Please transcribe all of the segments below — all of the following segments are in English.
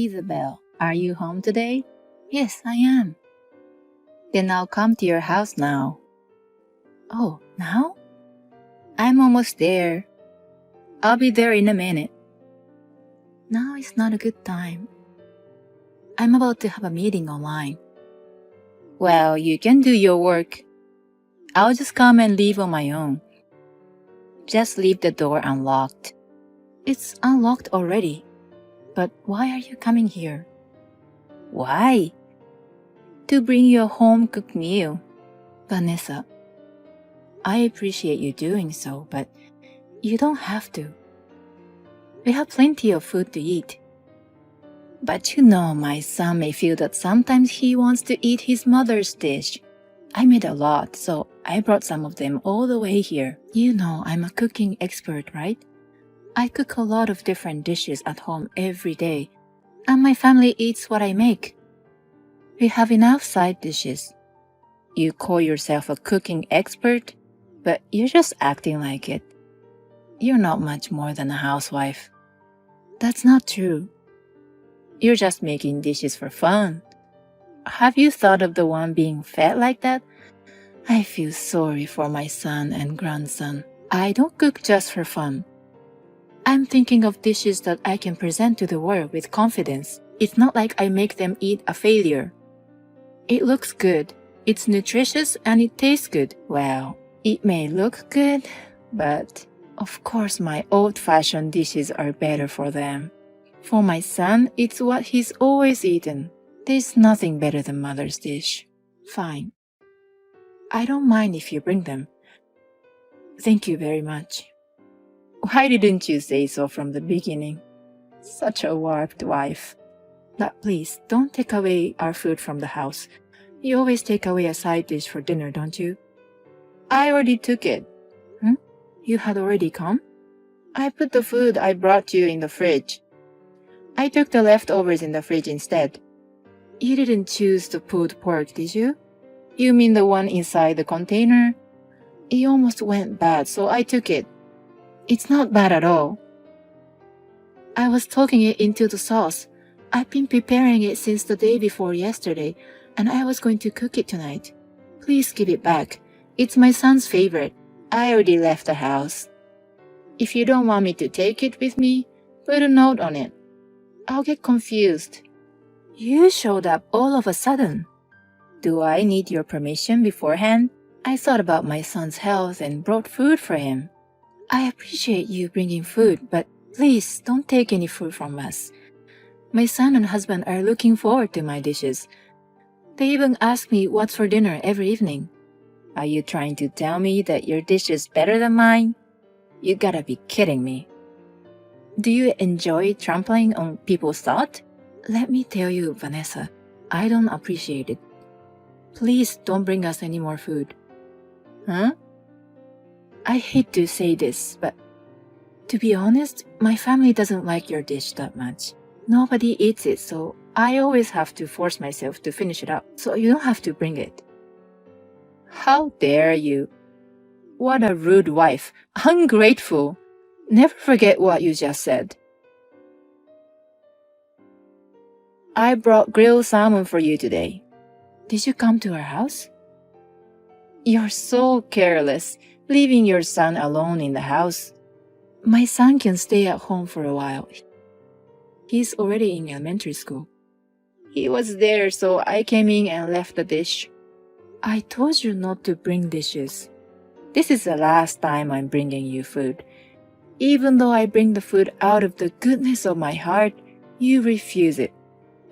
Isabel, are you home today? Yes, I am. Then I'll come to your house now. Oh, now? I'm almost there. I'll be there in a minute. Now is not a good time. I'm about to have a meeting online. Well, you can do your work. I'll just come and leave on my own. Just leave the door unlocked. It's unlocked already. But why are you coming here? Why? To bring you a home-cooked meal. Vanessa, I appreciate you doing so, but you don't have to. We have plenty of food to eat. But you know, my son may feel that sometimes he wants to eat his mother's dish. I made a lot, so I brought some of them all the way here. You know, I'm a cooking expert, right? I cook a lot of different dishes at home every day, and my family eats what I make. We have enough side dishes. You call yourself a cooking expert, but you're just acting like it. You're not much more than a housewife. That's not true. You're just making dishes for fun. Have you thought of the one being fed like that? I feel sorry for my son and grandson. I don't cook just for fun. I'm thinking of dishes that I can present to the world with confidence. It's not like I make them eat a failure. It looks good, it's nutritious, and it tastes good. Well, it may look good, but of course my old-fashioned dishes are better for them. For my son, it's what he's always eaten. There's nothing better than mother's dish. Fine. I don't mind if you bring them. Thank you very much. Why didn't you say so from the beginning? Such a warped wife. But please, don't take away our food from the house. You always take away a side dish for dinner, don't you? I already took it. You had already come? I put the food I brought you in the fridge. I took the leftovers in the fridge instead. You didn't choose the pulled pork, did you? You mean the one inside the container? It almost went bad, so I took it. It's not bad at all. I was talking it into the sauce. I've been preparing it since the day before yesterday, and I was going to cook it tonight. Please give it back. It's my son's favorite. I already left the house. If you don't want me to take it with me, put a note on it. I'll get confused. You showed up all of a sudden. Do I need your permission beforehand? I thought about my son's health and brought food for him. I appreciate you bringing food, but please don't take any food from us. My son and husband are looking forward to my dishes. They even ask me what's for dinner every evening. Are you trying to tell me that your dish is better than mine? You gotta be kidding me. Do you enjoy trampling on people's thought? Let me tell you, Vanessa, I don't appreciate it. Please don't bring us any more food. Huh? I hate to say this, but to be honest, my family doesn't like your dish that much. Nobody eats it, so I always have to force myself to finish it up, so you don't have to bring it. How dare you? What a rude wife. Ungrateful. Never forget what you just said. I brought grilled salmon for you today. Did you come to our house? You're so careless, leaving your son alone in the house. My son can stay at home for a while. He's already in elementary school. He was there, so I came in and left the dish. I told you not to bring dishes. This is the last time I'm bringing you food. Even though I bring the food out of the goodness of my heart, you refuse it.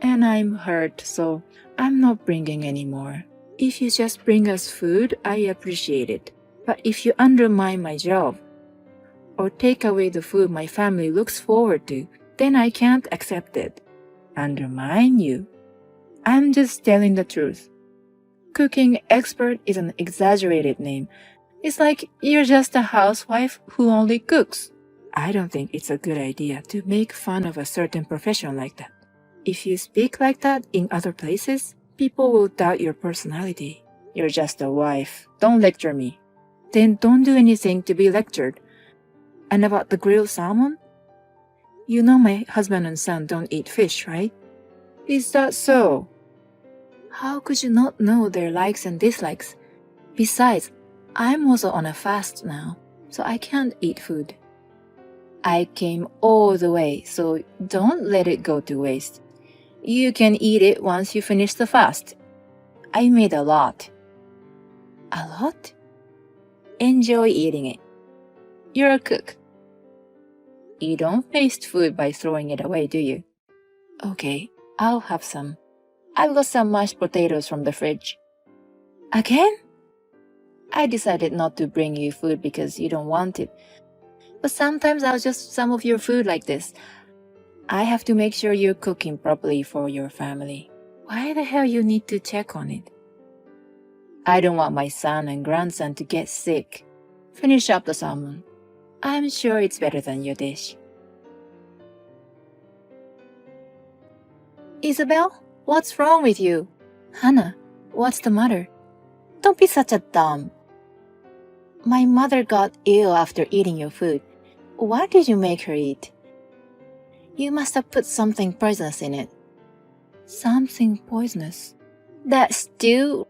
And I'm hurt, so I'm not bringing any more. If you just bring us food, I appreciate it. But if you undermine my job, or take away the food my family looks forward to, then I can't accept it. Undermine you? I'm just telling the truth. Cooking expert is an exaggerated name. It's like you're just a housewife who only cooks. I don't think it's a good idea to make fun of a certain profession like that. If you speak like that in other places, people will doubt your personality. You're just a wife. Don't lecture me. Then don't do anything to be lectured. And about the grilled salmon? You know my husband and son don't eat fish, right? Is that so? How could you not know their likes and dislikes? Besides, I'm also on a fast now, so I can't eat food. I came all the way, so don't let it go to waste. You can eat it once you finish the fast. I made a lot. A lot? Enjoy eating it. You're a cook. You don't waste food by throwing it away, do you? Okay, I'll have some. I've got some mashed potatoes from the fridge. Again? I decided not to bring you food because you don't want it. But sometimes I'll just some of your food like this. I have to make sure you're cooking properly for your family. Why the hell you need to check on it? I don't want my son and grandson to get sick. Finish up the salmon. I'm sure it's better than your dish. Isabel, what's wrong with you? Hannah, what's the matter? Don't be such a dumb. My mother got ill after eating your food. What did you make her eat? You must have put something poisonous in it. Something poisonous? That stew?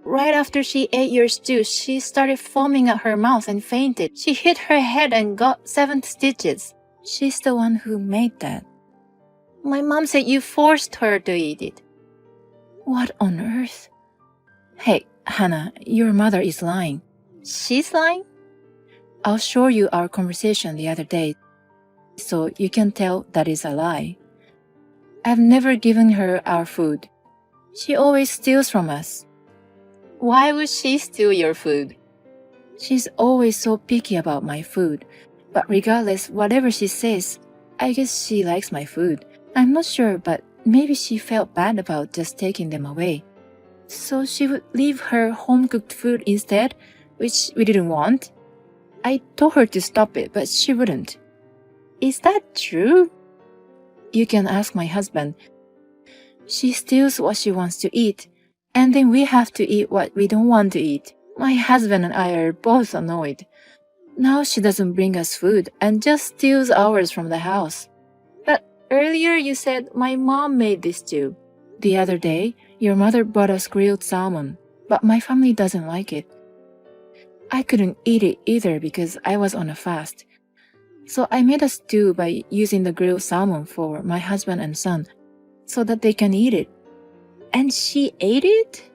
Right after she ate your stew, she started foaming at her mouth and fainted. She hit her head and got 7 stitches. She's the one who made that. My mom said you forced her to eat it. What on earth? Hey, Hannah, your mother is lying. She's lying? I'll show you our conversation the other day, so you can tell that is a lie. I've never given her our food. She always steals from us. Why would she steal your food? She's always so picky about my food, but regardless, whatever she says, I guess she likes my food. I'm not sure, but maybe she felt bad about just taking them away. So she would leave her home-cooked food instead, which we didn't want. I told her to stop it, but she wouldn't. Is that true? You can ask my husband. She steals what she wants to eat, and then we have to eat what we don't want to eat. My husband and I are both annoyed. Now she doesn't bring us food and just steals ours from the house. But earlier you said my mom made this too. The other day, your mother brought us grilled salmon, but my family doesn't like it. I couldn't eat it either because I was on a fast. So I made a stew by using the grilled salmon for my husband and son so that they can eat it. And she ate it?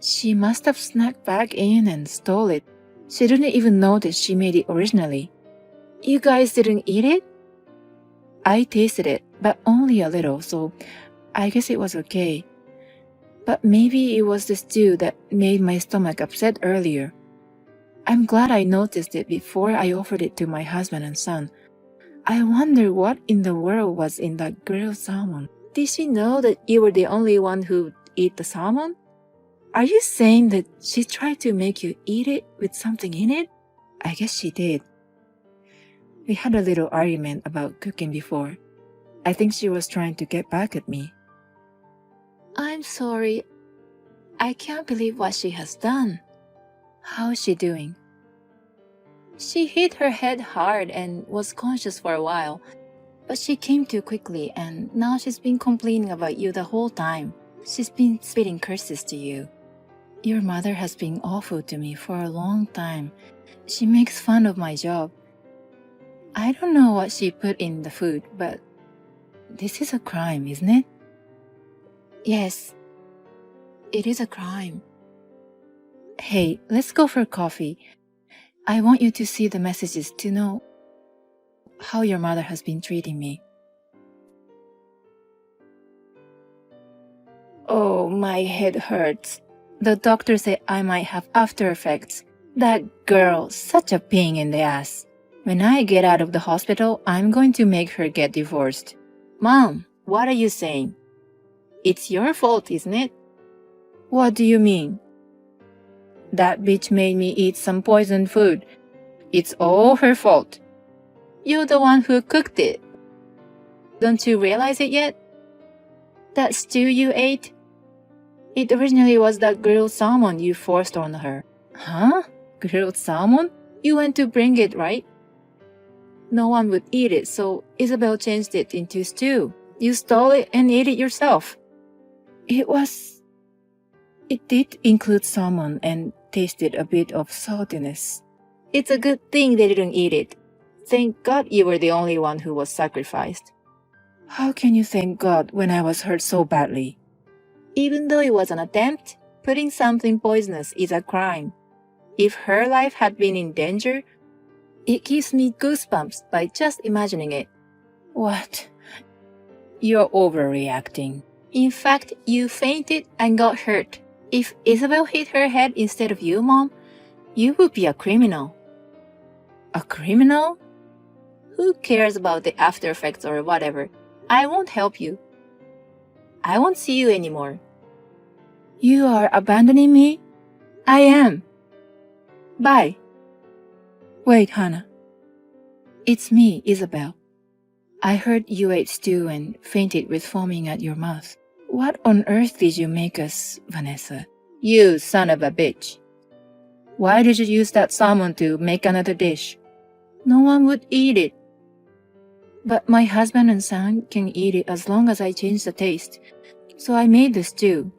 She must have snuck back in and stole it. She didn't even notice she made it originally. You guys didn't eat it? I tasted it, but only a little, so I guess it was okay. But maybe it was the stew that made my stomach upset earlier. I'm glad I noticed it before I offered it to my husband and son. I wonder what in the world was in that grilled salmon. Did she know that you were the only one who ate the salmon? Are you saying that she tried to make you eat it with something in it? I guess she did. We had a little argument about cooking before. I think she was trying to get back at me. I'm sorry. I can't believe what she has done. How is she doing? She hit her head hard and was conscious for a while, but she came to quickly and now she's been complaining about you the whole time. She's been spitting curses to you. Your mother has been awful to me for a long time. She makes fun of my job. I don't know what she put in the food, but this is a crime, isn't it? Yes, it is a crime. Hey, let's go for coffee. I want you to see the messages to know how your mother has been treating me. Oh, my head hurts. The doctor said I might have after effects. That girl, such a pain in the ass. When I get out of the hospital, I'm going to make her get divorced. Mom, what are you saying? It's your fault, isn't it? What do you mean? That bitch made me eat some poisoned food. It's all her fault. You're the one who cooked it. Don't you realize it yet? That stew you ate? It originally was that grilled salmon you forced on her. Huh? Grilled salmon? You went to bring it, right? no one would eat it, so Isabel changed it into stew. You stole it and ate it yourself. It did include salmon and tasted a bit of saltiness. It's a good thing they didn't eat it. Thank God you were the only one who was sacrificed. How can you thank God when I was hurt so badly? Even though it was an attempt, putting something poisonous is a crime. If her life had been in danger, it gives me goosebumps by just imagining it. What? You're overreacting. In fact, you fainted and got hurt. If Isabel hit her head instead of you, Mom, you would be a criminal. A criminal? Who cares about the after effects or whatever? I won't help you. I won't see you anymore. You are abandoning me? I am. Bye. Wait, Hannah. It's me, Isabel. I heard you ate stew and fainted with foaming at your mouth. What on earth did you make us, Vanessa? You son of a bitch. Why did you use that salmon to make another dish? No one would eat it. But my husband and son can eat it as long as I change the taste. So I made the stew.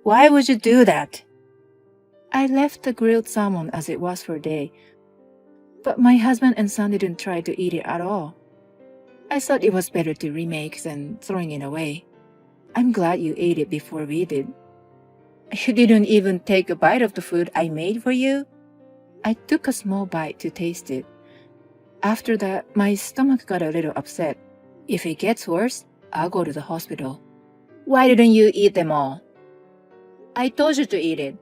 Why would you do that? I left the grilled salmon as it was for a day. But my husband and son didn't try to eat it at all. I thought it was better to remake than throwing it away. I'm glad you ate it before we did. You didn't even take a bite of the food I made for you? I took a small bite to taste it. After that, my stomach got a little upset. If it gets worse, I'll go to the hospital. Why didn't you eat them all? I told you to eat it.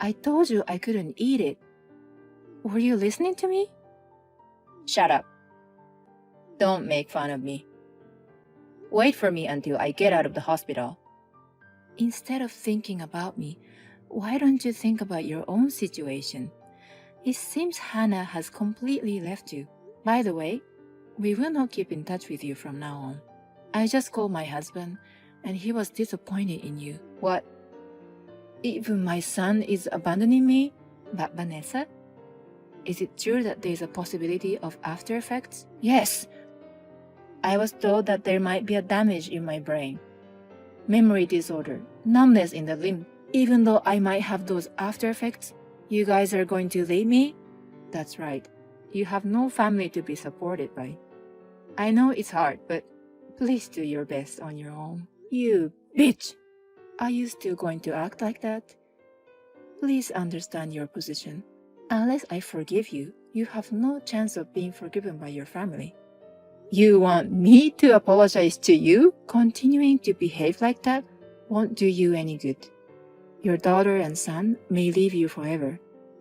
I told you I couldn't eat it. Were you listening to me? Shut up. Don't make fun of me. Wait for me until I get out of the hospital. Instead of thinking about me, why don't you think about your own situation? It seems Hannah has completely left you. By the way, we will not keep in touch with you from now on. I just called my husband, and he was disappointed in you. What? Even my son is abandoning me? But Vanessa? Is it true that there is a possibility of after effects? Yes. I was told that there might be a damage in my brain. Memory disorder, numbness in the limb. Even though I might have those after effects, you guys are going to leave me? That's right. You have no family to be supported by. I know it's hard, but please do your best on your own. You bitch! Are you still going to act like that? Please understand your position. Unless I forgive you, you have no chance of being forgiven by your family. You want me to apologize to you? Continuing to behave like that won't do you any good. Your daughter and son may leave you forever.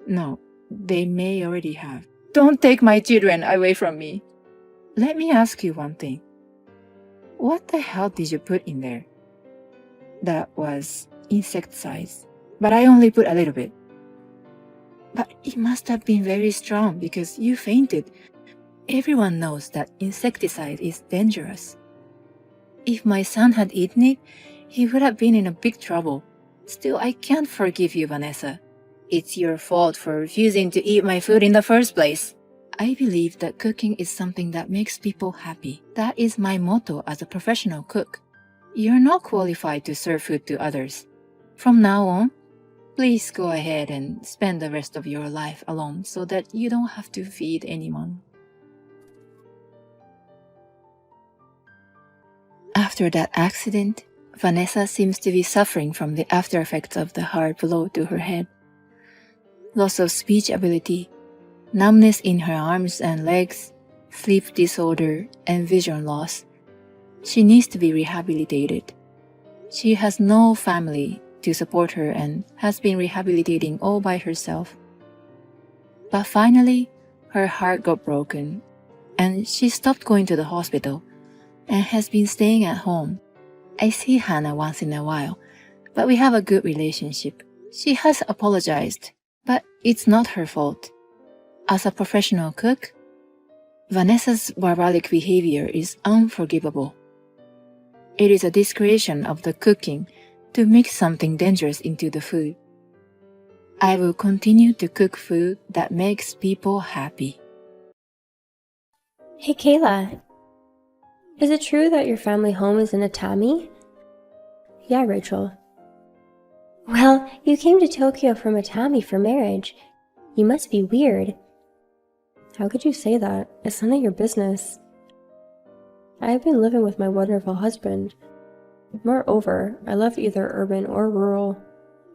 No, they may already have. Don't take my children away from me. Let me ask you one thing. What the hell did you put in there? That was insecticides, but I only put a little bit. But it must have been very strong because you fainted. Everyone knows that insecticide is dangerous. If my son had eaten it, he would have been in a big trouble. Still, I can't forgive you, Vanessa. It's your fault for refusing to eat my food in the first place. I believe that cooking is something that makes people happy. That is my motto as a professional cook. You're not qualified to serve food to others. From now on, please go ahead and spend the rest of your life alone so that you don't have to feed anyone. After that accident, Vanessa seems to be suffering from the after effects of the hard blow to her head. Loss of speech ability, numbness in her arms and legs, sleep disorder, and vision loss. She needs to be rehabilitated. She has no family to support her and has been rehabilitating all by herself. But finally, her heart got broken and she stopped going to the hospital and has been staying at home. I see Hannah once in a while, but we have a good relationship. She has apologized, but it's not her fault. As a professional cook, Vanessa's barbaric behavior is unforgivable. It is a discretion of the cooking to mix something dangerous into the food. I will continue to cook food that makes people happy. Hey Kayla, is it true that your family home is in Atami? Yeah, Rachel. Well, you came to Tokyo from Atami for marriage. You must be weird. How could you say that? It's none of your business. I have been living with my wonderful husband. Moreover, I love either urban or rural.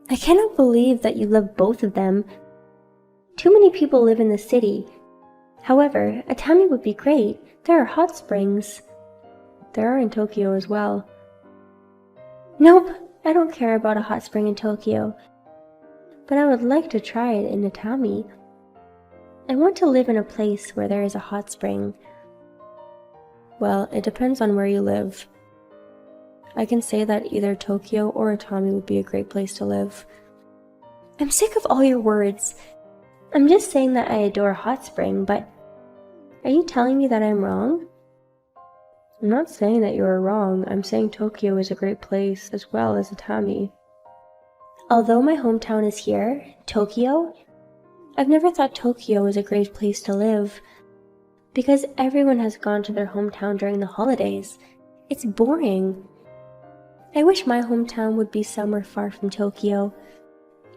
I cannot believe that you love both of them. Too many people live in the city. However, Atami would be great. There are hot springs. There are in Tokyo as well. Nope, I don't care about a hot spring in Tokyo. But I would like to try it in Atami. I want to live in a place where there is a hot spring. Well, it depends on where you live. I can say that either Tokyo or Atami would be a great place to live. I'm sick of all your words. I'm just saying that I adore hot spring, but are you telling me that I'm wrong? I'm not saying that you are wrong. I'm saying Tokyo is a great place as well as Atami. Although my hometown is here, Tokyo, I've never thought Tokyo was a great place to live. Because everyone has gone to their hometown during the holidays. It's boring. I wish my hometown would be somewhere far from Tokyo.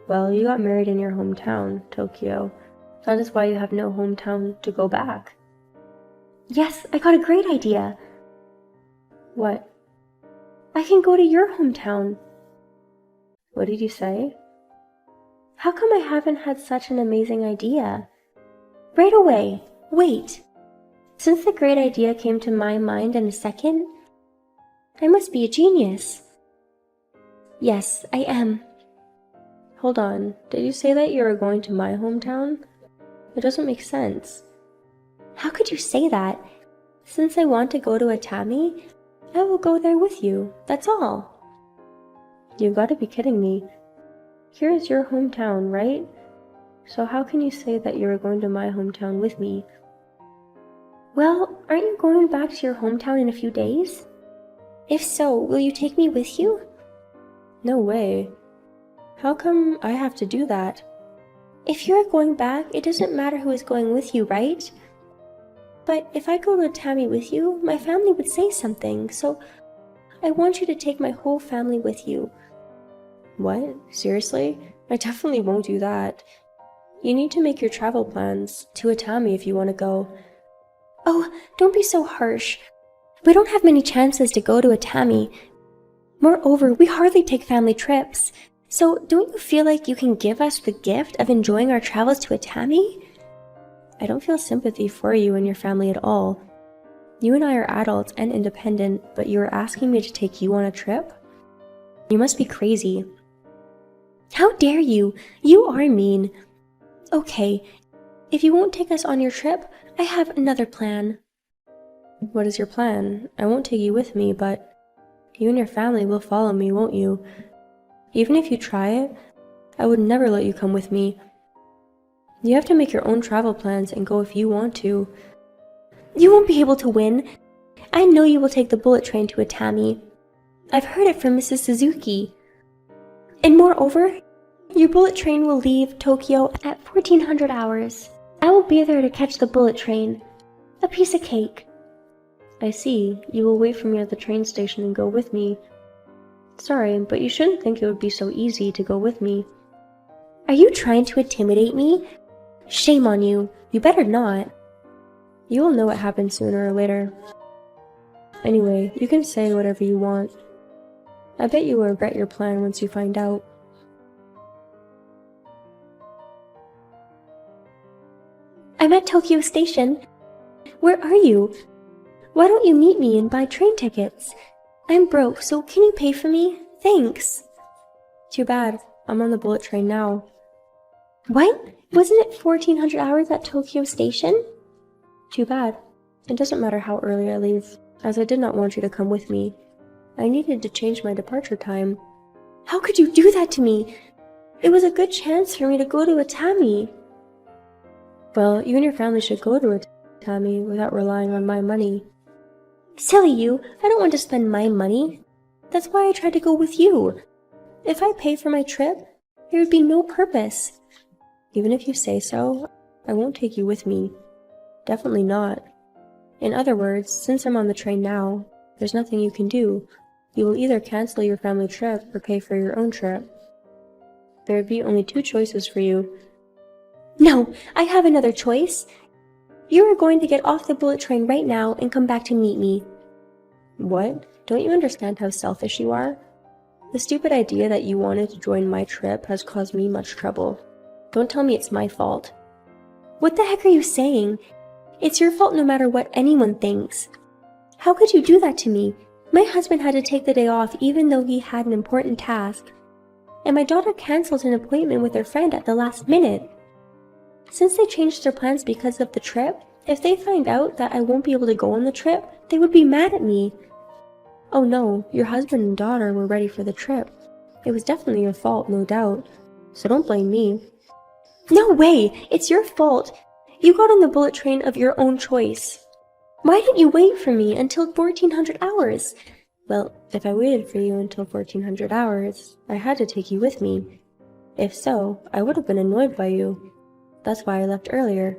Well, you got married in your hometown, Tokyo. That is why you have no hometown to go back. Yes, I got a great idea. What? I can go to your hometown. What did you say? How come I haven't had such an amazing idea? Right away. Wait. Since the great idea came to my mind in a second, I must be a genius. Yes, I am. Hold on. Did you say that you are going to my hometown? It doesn't make sense. How could you say that? Since I want to go to Atami, I will go there with you. That's all. You've got to be kidding me. Here is your hometown, right? So how can you say that you are going to my hometown with me? Well, aren't you going back to your hometown in a few days? If so, will you take me with you? No way. How come I have to do that? If you're going back, it doesn't matter who is going with you, right? But if I go to Atami with you, my family would say something, so I want you to take my whole family with you. What? Seriously? I definitely won't do that. You need to make your travel plans to Atami if you want to go. Oh, don't be so harsh. We don't have many chances to go to Atami. Moreover, we hardly take family trips. So don't you feel like you can give us the gift of enjoying our travels to Atami? I don't feel sympathy for you and your family at all. You and I are adults and independent, but you are asking me to take you on a trip? You must be crazy. How dare you? You are mean. Okay, if you won't take us on your trip, I have another plan. What is your plan? I won't take you with me, but you and your family will follow me, won't you? Even if you try it, I would never let you come with me. You have to make your own travel plans and go if you want to. You won't be able to win. I know you will take the bullet train to Atami. I've heard it from Mrs. Suzuki. And moreover, your bullet train will leave Tokyo at 1400 hours. I will be there to catch the bullet train. A piece of cake. I see. You will wait for me at the train station and go with me. Sorry, but you shouldn't think it would be so easy to go with me. Are you trying to intimidate me? Shame on you. You better not. You will know what happens sooner or later. Anyway, you can say whatever you want. I bet you will regret your plan once you find out. I'm at Tokyo Station. Where are you? Why don't you meet me and buy train tickets? I'm broke, so can you pay for me? Thanks. Too bad. I'm on the bullet train now. What? Wasn't it 1400 hours at Tokyo Station? Too bad. It doesn't matter how early I leave, as I did not want you to come with me. I needed to change my departure time. How could you do that to me? It was a good chance for me to go to Atami. Well, you and your family should go to Atami without relying on my money. Silly you, I don't want to spend my money. That's why I tried to go with you. If I pay for my trip, there would be no purpose. Even if you say so, I won't take you with me. Definitely not. In other words, since I'm on the train now, there's nothing you can do. You will either cancel your family trip or pay for your own trip. There would be only 2 choices for you. No, I have another choice. You are going to get off the bullet train right now and come back to meet me. What? Don't you understand how selfish you are? The stupid idea that you wanted to join my trip has caused me much trouble. Don't tell me it's my fault. What the heck are you saying? It's your fault no matter what anyone thinks. How could you do that to me? My husband had to take the day off even though he had an important task. And my daughter cancelled an appointment with her friend at the last minute. Since they changed their plans because of the trip, if they find out that I won't be able to go on the trip, they would be mad at me. Oh no, your husband and daughter were ready for the trip. It was definitely your fault, no doubt. So don't blame me. No way! It's your fault! You got on the bullet train of your own choice. Why didn't you wait for me until 1400 hours? Well, if I waited for you until 1400 hours, I had to take you with me. If so, I would have been annoyed by you. That's why I left earlier.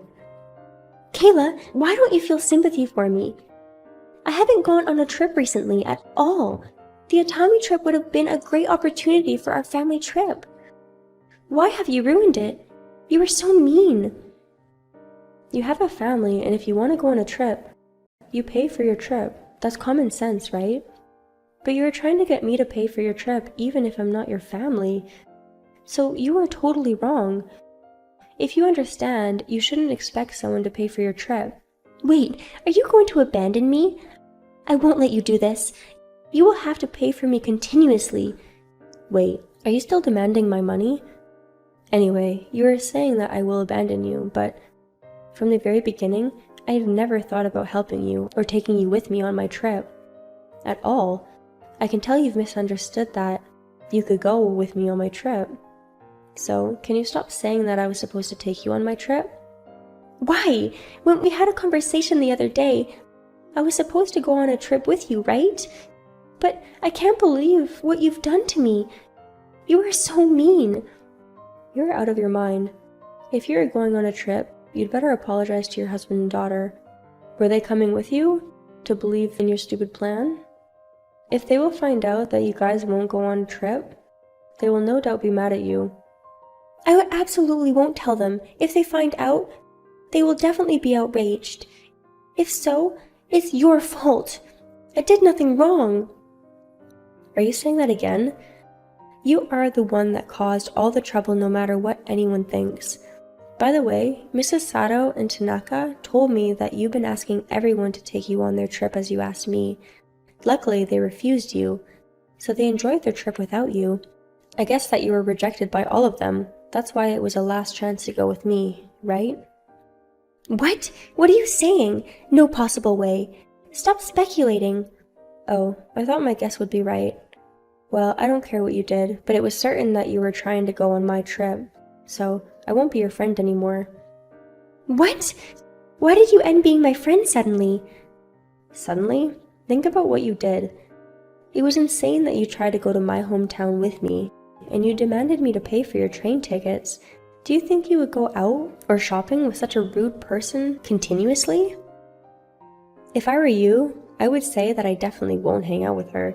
Kayla, why don't you feel sympathy for me? I haven't gone on a trip recently at all. The Atami trip would have been a great opportunity for our family trip. Why have you ruined it? You were so mean. You have a family, and if you want to go on a trip, you pay for your trip. That's common sense, right? But you are trying to get me to pay for your trip even if I'm not your family. So you are totally wrong. If you understand, you shouldn't expect someone to pay for your trip. Wait, are you going to abandon me? I won't let you do this. You will have to pay for me continuously. Wait, are you still demanding my money? Anyway, you are saying that I will abandon you, but from the very beginning, I have never thought about helping you or taking you with me on my trip. At all. I can tell you've misunderstood that you could go with me on my trip. So, can you stop saying that I was supposed to take you on my trip? Why? When we had a conversation the other day, I was supposed to go on a trip with you, right? But I can't believe what you've done to me. You are so mean. You're out of your mind. If you're going on a trip, you'd better apologize to your husband and daughter. Were they coming with you to believe in your stupid plan? If they will find out that you guys won't go on a trip, they will no doubt be mad at you. I absolutely won't tell them. If they find out, they will definitely be outraged. If so, it's your fault. I did nothing wrong. Are you saying that again? You are the one that caused all the trouble no matter what anyone thinks. By the way, Mrs. Sato and Tanaka told me that you've been asking everyone to take you on their trip as you asked me. Luckily, they refused you, so they enjoyed their trip without you. I guess that you were rejected by all of them. That's why it was a last chance to go with me, right? What? What are you saying? No possible way. Stop speculating. Oh, I thought my guess would be right. Well, I don't care what you did, but it was certain that you were trying to go on my trip, so I won't be your friend anymore. What? Why did you end being my friend suddenly? Suddenly? Think about what you did. It was insane that you tried to go to my hometown with me, and you demanded me to pay for your train tickets. Do you think you would go out or shopping with such a rude person continuously? If I were you, I would say that I definitely won't hang out with her.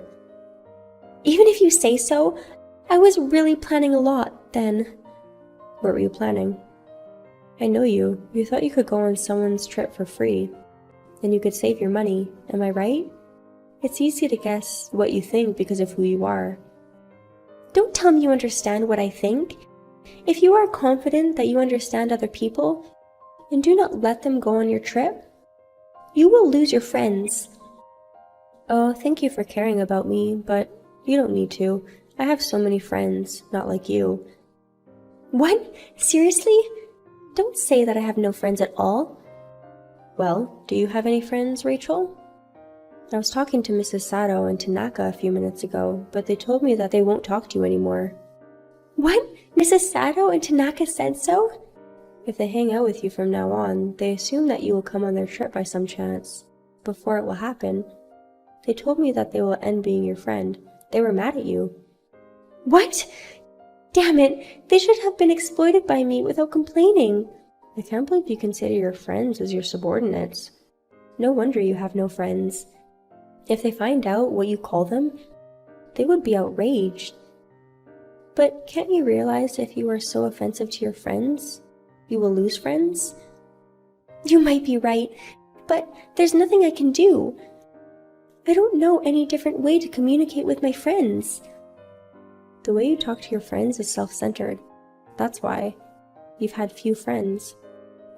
Even if you say so, I was really planning a lot then. What were you planning? I know you. You thought you could go on someone's trip for free. Then you could save your money, am I right? It's easy to guess what you think because of who you are. Don't tell me you understand what I think. If you are confident that you understand other people, then do not let them go on your trip. You will lose your friends. Oh, thank you for caring about me, but you don't need to. I have so many friends, not like you. What? Seriously? Don't say that I have no friends at all. Well, do you have any friends, Rachel? I was talking to Mrs. Sato and Tanaka a few minutes ago, but they told me that they won't talk to you anymore. What? Mrs. Sato and Tanaka said so? If they hang out with you from now on, they assume that you will come on their trip by some chance. Before it will happen, they told me that they will end being your friend. They were mad at you. What? Damn it, they should have been exploited by me without complaining. I can't believe you consider your friends as your subordinates. No wonder you have no friends. If they find out what you call them, they would be outraged. But can't you realize if you are so offensive to your friends, you will lose friends? You might be right, but there's nothing I can do. I don't know any different way to communicate with my friends. The way you talk to your friends is self-centered. That's why. You've had few friends.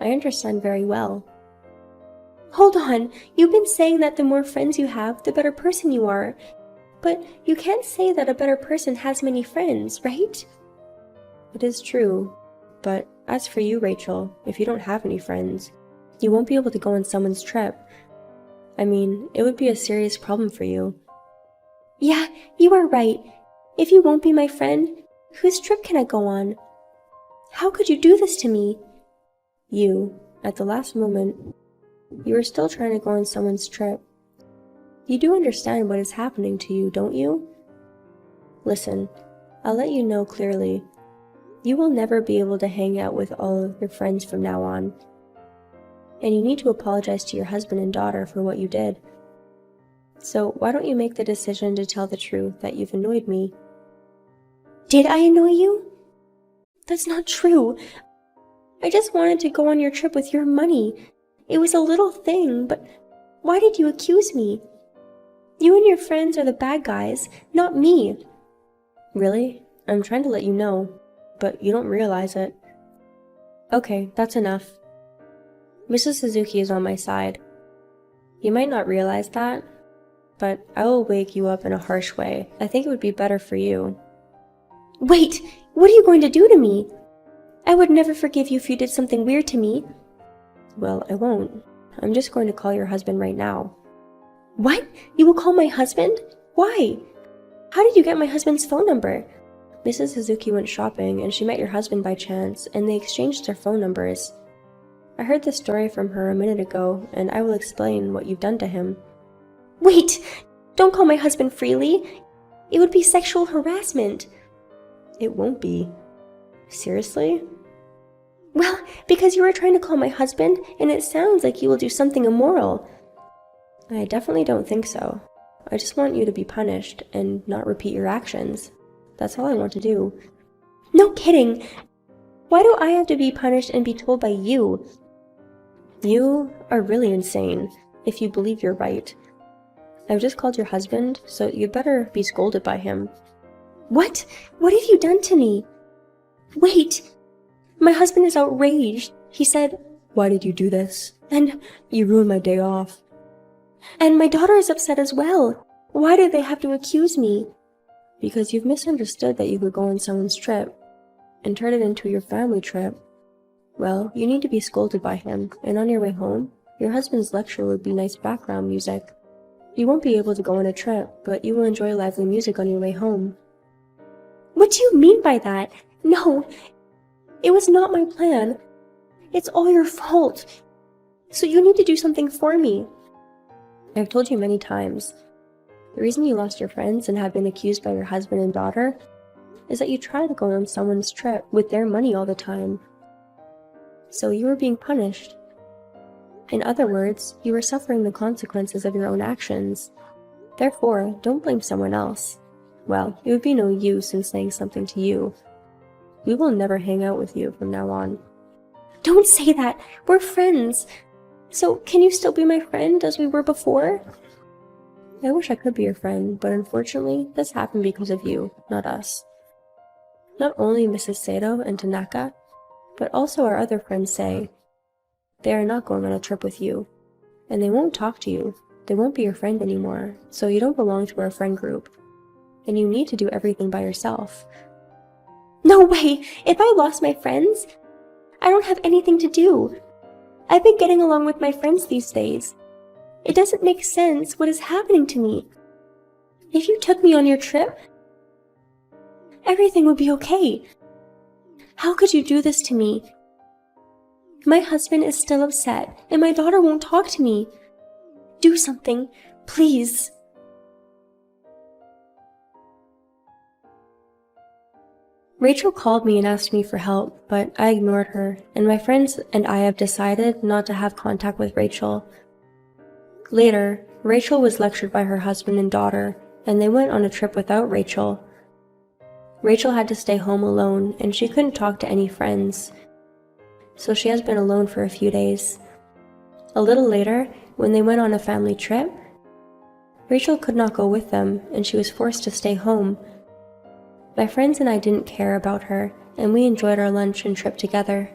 I understand very well. Hold on, you've been saying that the more friends you have, the better person you are. But you can't say that a better person has many friends, right? It is true. But as for you, Rachel, if you don't have any friends, you won't be able to go on someone's trip. I mean, it would be a serious problem for you. Yeah, you are right. If you won't be my friend, whose trip can I go on? How could you do this to me? You, at the last moment, you are still trying to go on someone's trip. You do understand what is happening to you, don't you? Listen, I'll let you know clearly. You will never be able to hang out with all of your friends from now on. And you need to apologize to your husband and daughter for what you did. So why don't you make the decision to tell the truth that you've annoyed me? Did I annoy you? That's not true. I just wanted to go on your trip with your money. It was a little thing, but why did you accuse me? You and your friends are the bad guys, not me. Really? I'm trying to let you know, but you don't realize it. Okay, that's enough. Mrs. Suzuki is on my side. You might not realize that, but I will wake you up in a harsh way. I think it would be better for you. Wait! What are you going to do to me? I would never forgive you if you did something weird to me. Well, I won't. I'm just going to call your husband right now. What? You will call my husband? Why? How did you get my husband's phone number? Mrs. Suzuki went shopping and she met your husband by chance, and they exchanged their phone numbers. I heard this story from her a minute ago, and I will explain what you've done to him. Wait! Don't call my husband freely! It would be sexual harassment. It won't be. Seriously? Well, because you were trying to call my husband, and it sounds like you will do something immoral. I definitely don't think so. I just want you to be punished and not repeat your actions. That's all I want to do. No kidding! Why do I have to be punished and be told by you? You are really insane, if you believe you're right. I've just called your husband, so you'd better be scolded by him. What? What have you done to me? Wait! My husband is outraged. He said, "Why did you do this? And you ruined my day off." And my daughter is upset as well. Why do they have to accuse me? Because you've misunderstood that you could go on someone's trip and turn it into your family trip. Well, you need to be scolded by him, and on your way home, your husband's lecture would be nice background music. You won't be able to go on a trip, but you will enjoy lively music on your way home. What do you mean by that? No, it was not my plan. It's all your fault. So you need to do something for me. I've told you many times. The reason you lost your friends and have been accused by your husband and daughter is that you tried to go on someone's trip with their money all the time. So you were being punished. In other words, you were suffering the consequences of your own actions. Therefore, don't blame someone else. Well, it would be no use in saying something to you. We will never hang out with you from now on. Don't say that! We're friends! So, can you still be my friend as we were before? I wish I could be your friend, but unfortunately, this happened because of you, not us. Not only Mrs. Sato and Tanaka, but also our other friends say they are not going on a trip with you, and they won't talk to you. They won't be your friend anymore, so you don't belong to our friend group, and you need to do everything by yourself. No way! If I lost my friends, I don't have anything to do. I've been getting along with my friends these days. It doesn't make sense what is happening to me. If you took me on your trip, everything would be okay. How could you do this to me? My husband is still upset, and my daughter won't talk to me. Do something, please. Rachel called me and asked me for help, but I ignored her, and my friends and I have decided not to have contact with Rachel. Later, Rachel was lectured by her husband and daughter, and they went on a trip without Rachel. Rachel had to stay home alone, and she couldn't talk to any friends, so she has been alone for a few days. A little later, when they went on a family trip, Rachel could not go with them, and she was forced to stay home. My friends and I didn't care about her, and we enjoyed our lunch and trip together.